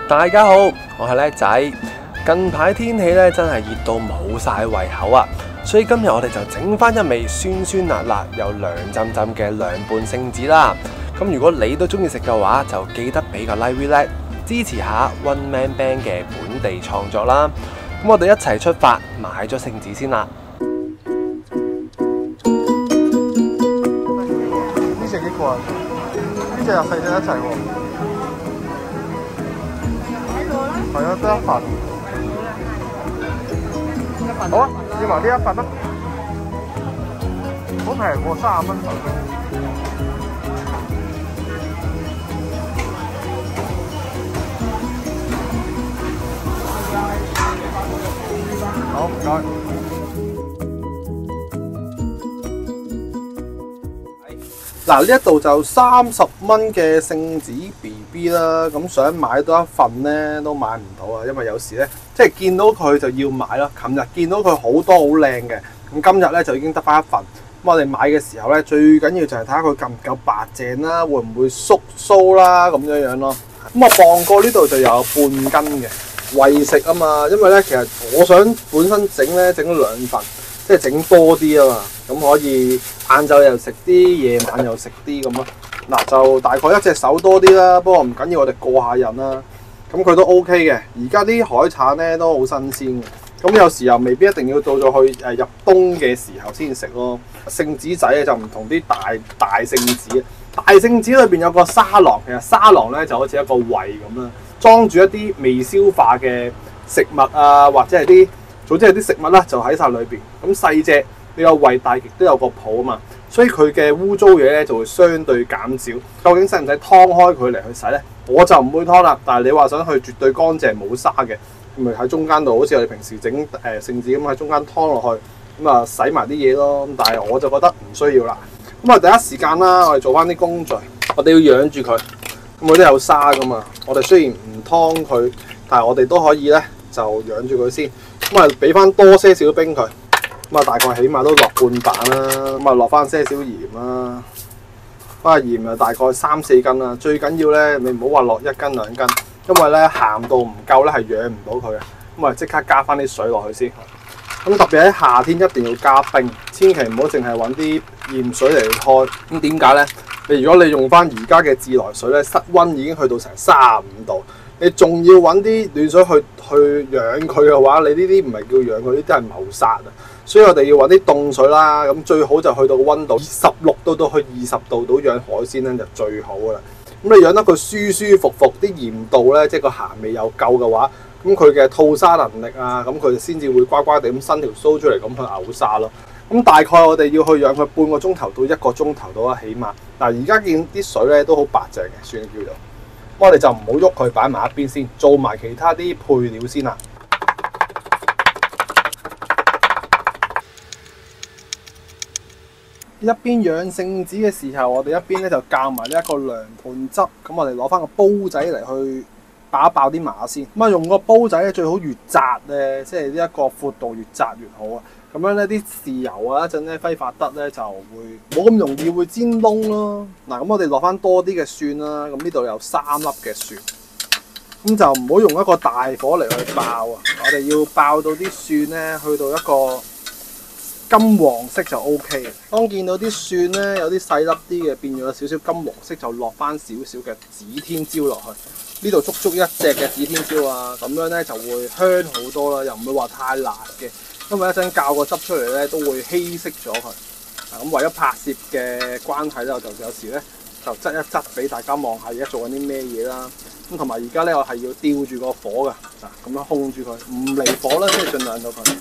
大家好，我係叻仔。近排天氣咧真係熱到冇晒胃口啊，所以今日我哋就整翻一味酸酸辣辣又涼浸浸嘅涼拌聖子啦。咁如果你都中意食嘅話，就記得俾個 like relax， 支持下 One Man Band 嘅本地創作啦。咁我哋一齊出發，買咗聖子先啦。呢隻幾個啊？呢隻又細隻一齊喎。係啊，得一份。好啊，要埋呢一份啦。好平喎，30蚊份。好，唔該。嗱，呢一度就30蚊嘅聖子 BB 啦，咁想買多一份咧都買唔到啊，因為有時咧即係見到佢就要買咯。琴日見到佢好多好靚嘅，咁今日咧就已經得翻一份。咁我哋買嘅時候咧，最緊要就係睇下佢夠唔夠白淨啦，會唔會縮鬚啦咁樣樣咯。咁我磅過呢度就有半斤嘅餵食啊嘛，因為咧其實我想本身整2份。即係整多啲啊嘛，咁可以晏晝又食啲，夜晚又食啲咁咯。嗱，就大概一隻手多啲啦，不過唔緊要，我哋過下癮啦。咁佢都 OK 嘅。而家啲海產咧都好新鮮嘅，咁有時又未必一定要到咗去入冬嘅時候先食咯。聖子仔咧就唔同啲大聖子，大聖子裏邊有個沙囊，其實沙囊咧就好似一個胃咁啦，裝住一啲未消化嘅食物啊，或者係總之係啲食物啦，就喺晒裏邊。咁細隻，你個胃大極都有個泡啊嘛，所以佢嘅污糟嘢咧就會相對減少。究竟使唔使劏開佢嚟去洗咧？我就唔會劏啦。但係你話想去絕對乾淨冇沙嘅，咪喺中間度，好似我哋平時整聖子咁喺中間劏落去，咁啊洗埋啲嘢咯。但係我就覺得唔需要啦。咁啊第一時間啦，我哋做翻啲工序，我哋要養住佢。咁佢都有沙噶嘛，我哋雖然唔劏佢，但係我哋都可以咧就養住佢先。咁啊，俾翻多些少冰佢，咁啊大概起碼都落半板啦，咁啊落翻些少鹽啦，鹽啊大概3、4斤啦。最緊要咧，你唔好話落1斤2斤，因為咧鹹度唔夠咧係養唔到佢嘅。咁啊即刻加翻啲水落去先。咁特別喺夏天一定要加冰，千祈唔好淨係揾啲鹽水嚟開。咁點解咧？如果你用翻而家嘅自來水咧，室溫已經去到成35度。你仲要揾啲暖水去養佢嘅話，你呢啲唔係叫養佢，呢啲係謀殺啊！所以我哋要揾啲凍水啦，咁最好就去到個溫度16度到去20度度養海鮮咧就最好噶啦。咁你養得佢舒舒服服，啲鹽度咧即係個鹹味又夠嘅話，咁佢嘅吐沙能力啊，咁佢先至會乖乖地咁伸條鬚出嚟咁去嘔沙咯。咁大概我哋要去養佢半個鐘頭到1個鐘頭到啦，起碼。嗱而家見啲水咧都好白淨嘅，算叫做。我哋就唔好喐佢，擺埋一邊先，做埋其他啲配料先啦。一邊養聖子嘅時候，我哋一邊咧就教埋呢一個涼拌汁。咁我哋攞翻個煲仔嚟去爆一爆啲碼先。咁啊，用個煲仔咧最好越窄咧，即係呢一個闊度越窄越好啊。咁樣咧啲豉油啊一陣咧揮發得咧就會冇咁容易會煎燶咯。嗱，咁我哋落翻多啲嘅蒜啦，咁呢度有3粒嘅蒜，咁就唔好用一個大火嚟去爆啊。我哋要爆到啲蒜咧去到一個金黃色就 OK 嘅。當見到啲蒜咧有啲細粒啲嘅變咗少少金黃色，就落翻少少嘅指天椒落去。呢度足足1隻嘅指天椒啊，咁樣咧就會香好多啦，又唔會話太辣嘅。因為一陣教個汁出嚟咧，都會稀釋咗佢。咁為咗拍攝嘅關係咧，我就有時咧就側一側俾大家望下而家做緊啲咩嘢啦。咁同埋而家咧，我係要吊住個火㗎，咁樣控住佢，唔離火啦，即係盡量到佢。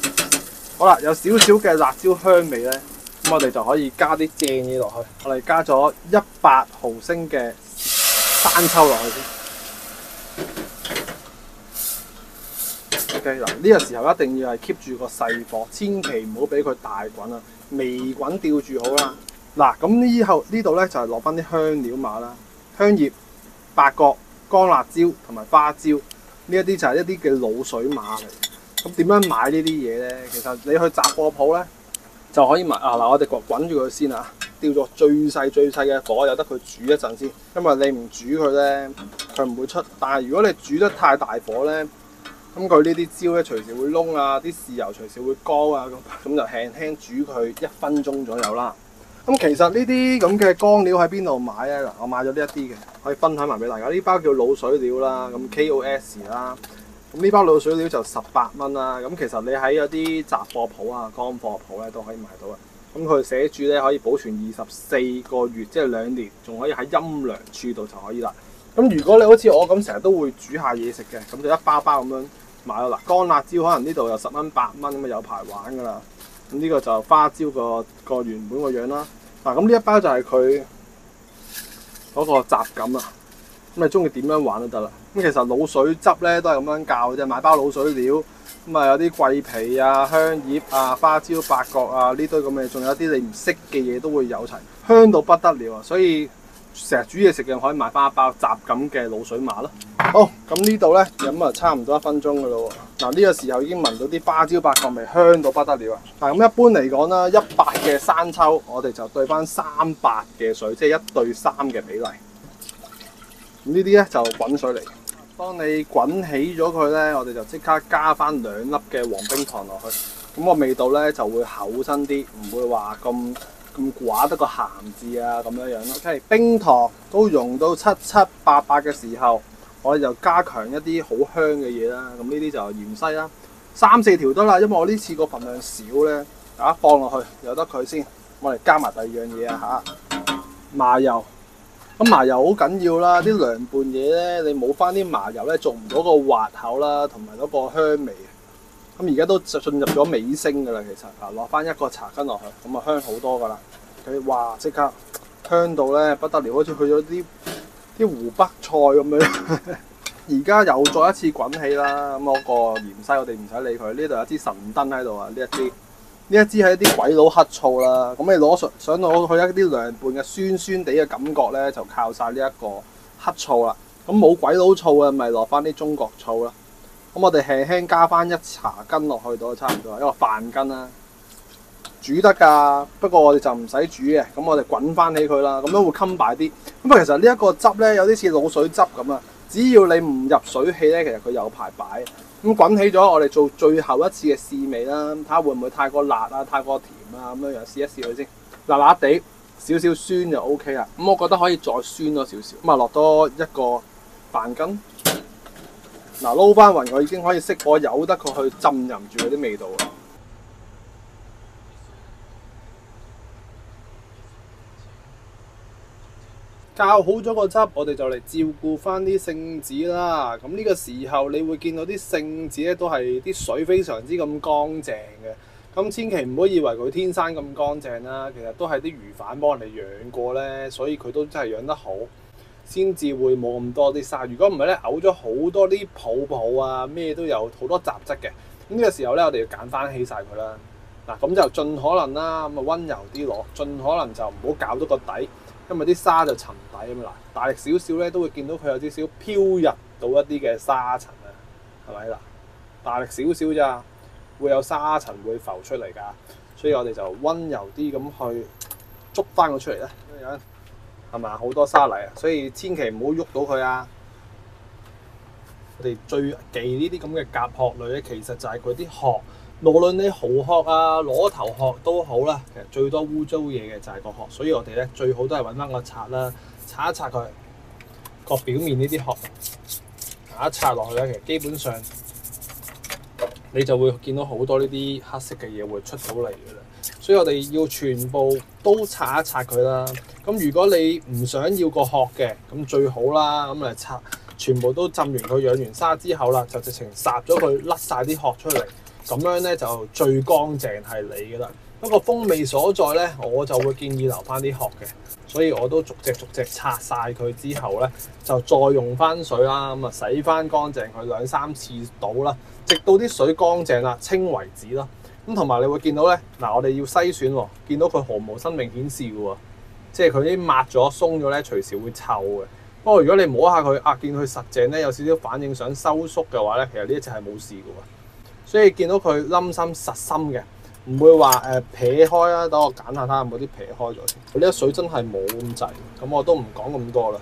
好啦，有少少嘅辣椒香味咧，咁我哋就可以加啲正嘢落去。我哋加咗100毫升嘅生抽落去先。嗱，呢個時候一定要係 keep 住個細火，千祈唔好俾佢大滾啊，微滾吊住好啦。嗱，咁呢度咧就係落翻啲香料碼啦，香葉、八角、乾辣椒同埋花椒，呢一啲就係一啲嘅滷水碼嚟。咁點樣買呢啲嘢咧？其實你去雜貨鋪咧就可以買啊。嗱，我哋滾住佢先啊。調咗最細嘅火，由得佢煮一陣先。因為你唔煮佢咧，佢唔會出。但係如果你煮得太大火咧，咁佢呢啲椒咧隨時會燶啊，啲豉油隨時會乾啊，咁就輕輕煮佢1分鐘左右啦。咁其實呢啲咁嘅乾料喺邊度買咧？嗱，我買咗呢一啲嘅，可以分享埋俾大家。呢包叫滷水料啦，咁 KOS 啦。咁呢包滷水料就18蚊啦。咁其實你喺有啲雜貨鋪啊、乾貨鋪咧都可以買到嘅。咁佢寫住咧可以保存24個月，即係2年，仲可以喺陰涼處度就可以啦。咁如果你好似我咁成日都會煮下嘢食嘅，咁就一包包咁樣買咗啦。乾辣椒可能呢度有10蚊8蚊咁啊，有排玩噶啦。咁呢個就花椒個原本個樣啦。嗱，咁呢一包就係佢嗰個雜感啦。咁你中意點樣玩都得啦。咁其實滷水汁咧都係咁樣教嘅啫，買包滷水料。咁啊，有啲桂皮啊、香葉啊、花椒、八角啊呢堆咁嘅，仲有啲你唔識嘅嘢都會有齊，香到不得了啊！所以成日煮嘢食嘅可以買翻一包雜感嘅滷水馬咯。好，咁呢度咧咁啊，差唔多1分鐘噶咯喎。嗱，呢個時候已經聞到啲花椒、八角味，香到不得了啊！嗱，咁一般嚟講啦，100嘅生抽，我哋就兌翻300嘅水，即係1對3嘅比例。咁呢啲咧就滾水嚟。當你滾起咗佢咧，我哋就即刻加翻2粒嘅黃冰糖落去，咁個味道咧就會厚身啲，唔會話咁寡得個鹹字啊咁樣樣咯。OK， 冰糖都溶到七七八八嘅時候，我哋就加強一啲好香嘅嘢啦。咁呢啲就芫茜啦，3、4條得啦，因為我呢次個份量少咧，大家放落去由得佢先。我哋加埋第2樣嘢啊嚇，麻油。咁麻油好緊要啦，啲涼拌嘢咧，你冇翻啲麻油咧，做唔到個滑口啦，同埋嗰個香味。咁而家都進入咗尾聲噶啦，其實嗱，落翻1個茶羹落去，咁啊香好多噶啦。佢哇即刻香到咧不得了，好似去咗啲湖北菜咁樣。而家又再一次滾起啦，咁嗰個芫茜我哋唔使理佢，呢度有支神燈喺度啊，呢一支係一啲鬼佬黑醋啦，咁你想攞去一啲涼拌嘅酸酸地嘅感覺咧，就靠晒呢一個黑醋啦。咁冇鬼佬醋啊，咪落翻啲中國醋啦。咁我哋輕輕加翻1茶羹落去到差唔多，一個飯羹啦。煮得㗎，不過我哋就唔使煮嘅，咁我哋滾翻起佢啦，咁樣會襟擺啲。咁啊，其實呢一個汁咧有啲似滷水汁咁啊，只要你唔入水氣咧，其實佢有排擺。咁滾起咗，我哋做最後一次嘅試味啦，睇下會唔會太過辣啊、太過甜啊咁樣樣，試一試佢先。辣辣地，少少酸就 OK 啦。咁我覺得可以再酸多少少。咁啊，落多一個飯羹。嗱，撈翻勻，我已經可以熄火，由得佢去浸淫住嗰啲味道啦。教好咗個汁，我哋就嚟照顧翻啲聖子啦。咁呢個時候，你會見到啲聖子咧都係啲水非常之咁乾淨嘅。咁千祈唔好以為佢天生咁乾淨啦，其實都係啲魚販幫人哋養過咧，所以佢都真係養得好，先至會冇咁多啲沙。如果唔係咧，嘔咗好多啲泡泡啊，咩都有好多雜質嘅。咁呢個時候咧，我哋要揀翻起晒佢啦。嗱，咁就盡可能啦，咁啊溫柔啲攞，盡可能就唔好搞到個底。因為啲沙就沉底咁啦，大力少少咧都會見到佢有啲少飄入到一啲嘅沙塵啊，係咪啦？大力少少咋，會有沙塵會浮出嚟㗎，所以我哋就溫柔啲咁去捉翻佢出嚟咧，咁樣係咪好多沙泥啊？所以千祈唔好喐到佢啊！我哋最忌呢啲咁嘅甲殼類咧，其實就係佢啲殼。無論你蠔殼啊、螺頭殼都好啦，其實最多污糟嘢嘅就係個殼，所以我哋咧最好都係揾翻個刷啦，刷一刷佢個表面呢啲殼，刷一刷落去咧，其實基本上你就會見到好多呢啲黑色嘅嘢會出到嚟嘅啦。所以我哋要全部都刷一刷佢啦。咁如果你唔想要個殼嘅，咁最好啦，咁嚟刷全部都浸完佢養完沙之後啦，就直情烚咗佢，甩晒啲殼出嚟。咁樣咧就最乾淨係你嘅啦。不過風味所在咧，我就會建議留翻啲殼嘅，所以我都逐隻拆晒佢之後咧，就再用翻水啦，咁啊洗翻乾淨佢2、3次到啦，直到啲水乾淨啦清為止啦。咁同埋你會見到咧，嗱我哋要篩選喎，見到佢毫無生命顯示嘅喎，即係佢啲抹咗鬆咗咧，隨時會臭嘅。不過如果你摸下佢見佢實淨咧，有少少反應想收縮嘅話咧，其實呢一隻係冇事嘅喎。所以見到佢冧心實心嘅，唔會話撇開啦。等我揀下睇下有冇啲撇開咗先。呢一水真係冇咁滯，咁我都唔講咁多啦。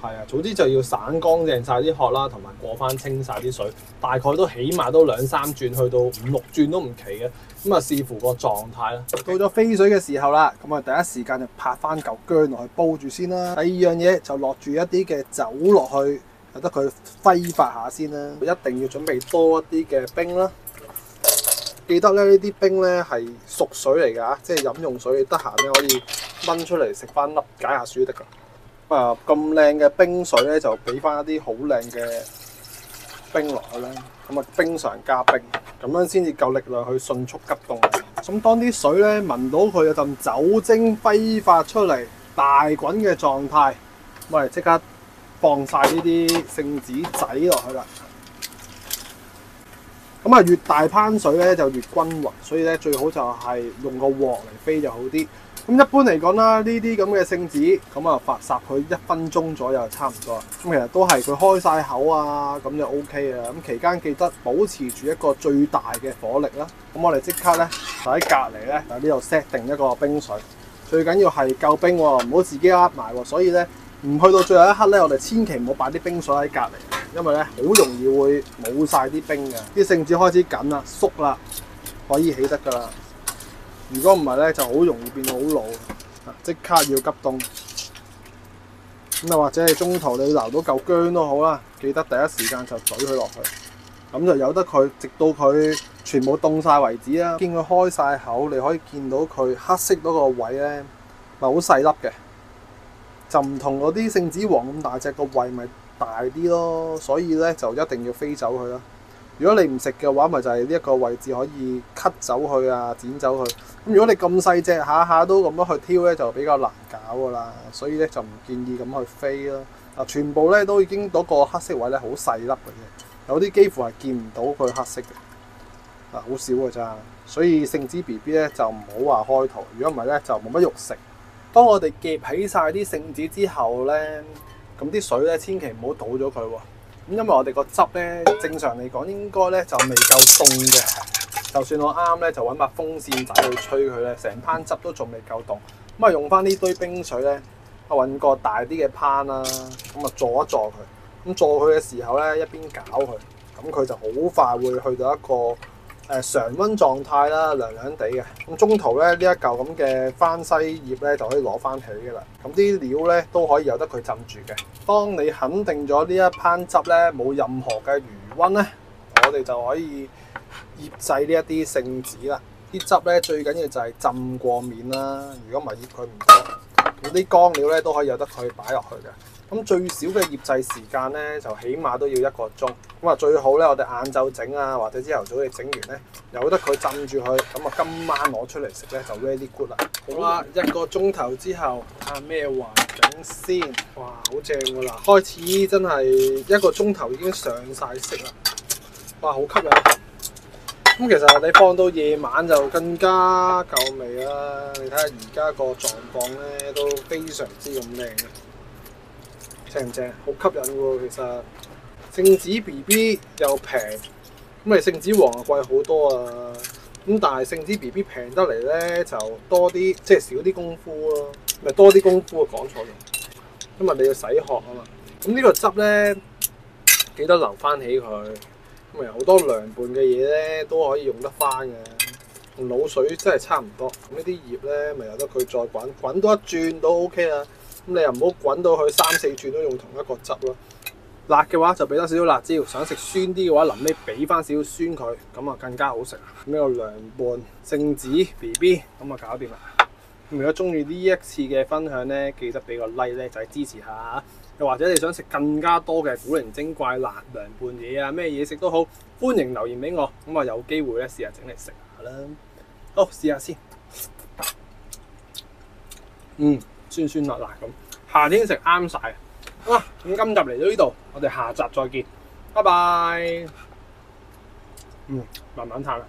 係啊，總之就要散乾淨晒啲殼啦，同埋過翻清晒啲水，大概都起碼都2、3轉，去到5、6轉都唔奇嘅。咁啊，視乎個狀態啦。到咗飛水嘅時候啦，咁啊第一時間就拍翻嚿薑落去煲住先啦。第二樣嘢就落住一啲嘅酒落去，由得佢揮發下先啦。一定要準備多一啲嘅冰啦。記得咧，呢啲冰咧係熟水嚟㗎，即係飲用水，得閒咧可以掹出嚟食翻粒解下暑得㗎。咁靚嘅冰水咧，就俾翻一啲好靚嘅冰落去啦。咁啊，冰上加冰，咁樣先至夠力量去迅速急凍。咁當啲水咧聞到佢有陣酒精揮發出嚟，大滾嘅狀態，我哋即刻放晒呢啲聖子仔落去啦。咁啊，越大烹水咧就越均勻，所以咧最好就係用個鑊嚟飛就好啲。咁一般嚟講啦，呢啲咁嘅聖子，咁啊發烚佢1分鐘左右就差唔多啦。咁其實都係佢開晒口啊，咁就 OK 啊。咁期間記得保持住一個最大嘅火力啦。咁我哋即刻咧就喺隔離咧，喺呢度 set 定一個冰水。最緊要係夠冰喎，唔好自己呃埋喎。所以咧唔去到最後一刻咧，我哋千祈唔好擺啲冰水喺隔離，因為咧好容易會冇晒啲冰嘅。啲聖子開始緊啦，縮啦，可以起得㗎啦。如果唔係咧，就好容易變到好老，即刻要急凍。咁啊，或者係中途你撈到嚿薑都好啦，記得第一時間就懟佢落去，咁就由得佢直到佢全部凍晒為止啦。見佢開晒口，你可以見到佢黑色嗰個位咧，咪好細粒嘅，就唔同嗰啲聖子王咁大隻，個胃咪大啲咯。所以咧就一定要飛走佢啦。如果你唔食嘅話，咪就係呢一個位置可以 cut 走佢啊，剪走佢。咁如果你咁細隻，下下都咁樣去挑咧，就比較難搞噶啦。所以咧就唔建議咁去飛啦。全部咧都已經嗰個黑色位咧好細粒嘅啫，有啲幾乎係見唔到佢黑色嘅，好少㗎咋。所以聖子 BB 咧就唔好話開圖，如果唔係咧就冇乜肉食。當我哋夾起晒啲聖子之後咧，咁啲水咧千祈唔好倒咗佢喎。咁因為我哋個汁咧，正常嚟講應該咧就未夠凍嘅。就算我啱咧，就揾把風扇仔去吹佢咧，成烹汁都仲未夠凍。咁啊，用翻呢堆冰水咧，揾個大啲嘅烹啦，咁啊坐一坐佢。咁坐佢嘅時候咧，一邊攪佢，咁佢就好快會去到一個常溫狀態啦，涼涼地嘅。咁中途咧呢一嚿咁嘅番西葉咧就可以攞翻起嘅啦。咁啲料咧都可以由得佢浸住嘅。當你肯定咗呢一烹汁咧冇任何嘅餘溫咧，我哋就可以醃製呢一啲聖子啦。啲汁咧最緊要就係浸過面啦。如果唔係醃佢唔到，咁啲乾料咧都可以由得佢擺落去嘅。咁最少嘅醃製時間咧，就起碼都要1個鐘。咁啊，最好咧，我哋晏晝整啊，或者朝頭早你整完咧，由得佢浸住佢。咁啊，今晚攞出嚟食咧就 very good 啦。好啦，1個鐘頭之後睇下咩環境先。哇，好正㗎啦！開始真係1個鐘頭已經上晒色啦。哇，好吸引！咁其實你放到夜晚就更加夠味啦。你睇下而家個狀況咧都非常之咁靚嘅。正唔正？好吸引喎！其實聖子 BB 又平，咁你聖子王啊貴好多啊。咁但係聖子 BB 平得嚟咧，就多啲即係少啲功夫咯，咪多啲功夫啊！講錯咗，因為你要洗殼啊嘛。咁呢個汁咧記得留翻起佢，咁咪好多涼拌嘅嘢咧都可以用得翻嘅，同滷水真係差唔多。咁呢啲葉咧咪由得佢再滾多一轉都 OK 啦。咁你又唔好滾到佢3、4轉都用同一個汁咯。辣嘅話就俾多少少辣椒，想食酸啲嘅話臨尾俾翻少少酸佢，咁啊更加好食。咁呢個涼拌聖子 BB 咁啊搞掂啦。咁如果中意呢一次嘅分享咧，記得俾個 like 咧，就係支持下。又或者你想食更加多嘅古靈精怪辣涼拌嘢啊，咩嘢食都好，歡迎留言俾我。咁啊有機會咧試下整嚟食下啦。好，試下先。酸酸辣辣咁，夏天食啱晒。咁今集嚟到呢度，我哋下集再見，拜拜。慢慢嘆啦。